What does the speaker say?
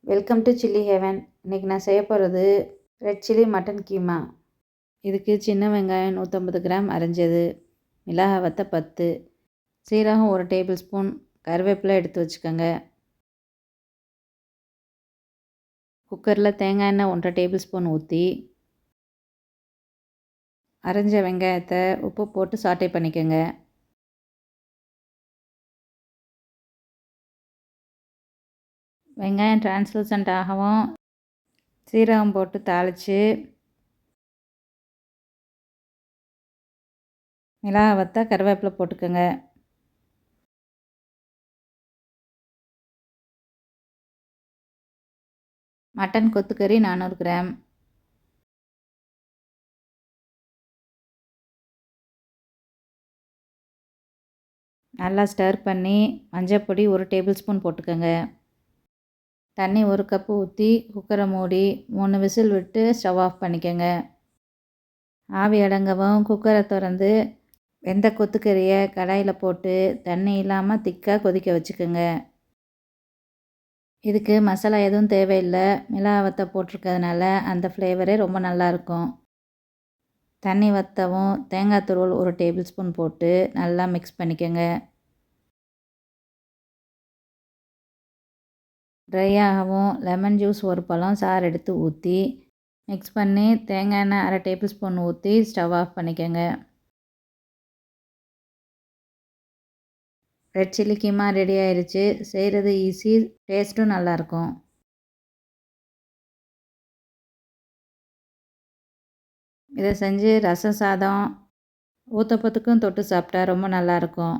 Welcome to chilli heaven. இன்றைக்கி நான் செய்ய போகிறது ரெட் சில்லி மட்டன் கீமா. இதுக்கு சின்ன வெங்காயம் 150 கிராம் அரைஞ்சது, மிளகாய் வத்த 10, சீரகம் 1 டேபிள் ஸ்பூன், கருவேப்பிலை எடுத்து வச்சுக்கோங்க. குக்கரில் தேங்காய் எண்ணெய் 1 டேபிள் ஸ்பூன் ஊற்றி அரைஞ்ச வெங்காயத்தை உப்பு போட்டு சாட்டே பண்ணிக்கோங்க. வெங்காயம் டிரான்ஸ்லூசன்ட் ஆகவும் சீரகம் போட்டு தாளித்து மிளகாய் வத்த கருவேப்பிலை போட்டுக்கோங்க. மட்டன் கொத்துக்கறி 400 கிராம், நல்லா ஸ்டர் பண்ணி மஞ்சள் பொடி 1 டேபிள் ஸ்பூன் போட்டுக்கோங்க. தண்ணி 1 கப்பு ஊற்றி குக்கரை மூடி 3 விசில் விட்டு ஸ்டவ் ஆஃப் பண்ணிக்கோங்க. ஆவி அடங்கவும் குக்கரை திறந்து வெந்த கொத்துக்கறியை கடாயில் போட்டு தண்ணி இல்லாமல் திக்காக கொதிக்க வச்சுக்கோங்க. இதுக்கு மசாலா எதுவும் தேவையில்லை, மிளகாய் வத்த போட்டிருக்கிறதுனால அந்த ஃப்ளேவரே ரொம்ப நல்லாயிருக்கும். தண்ணி வற்றவும் தேங்காய் துருவல் 1 டேபிள் ஸ்பூன் போட்டு நல்லா மிக்ஸ் பண்ணிக்கோங்க. ட்ரை ஆகவும் லெமன் ஜூஸ் 1 பழம் சாறு எடுத்து ஊற்றி மிக்ஸ் பண்ணி தேங்காய் எண்ணெய் 1/2 டேபிள் ஸ்பூன் ஊற்றி ஸ்டவ் ஆஃப் பண்ணிக்கோங்க. ரெட் சில்லி கீமா ரெடி ஆயிடுச்சு. செய்கிறது ஈஸி, டேஸ்ட்டும் நல்லாயிருக்கும். இதை செஞ்சு ரசம் சாதம் ஊத்தப்பத்துக்கும் தொட்டு சாப்பிட்டா ரொம்ப நல்லாயிருக்கும்.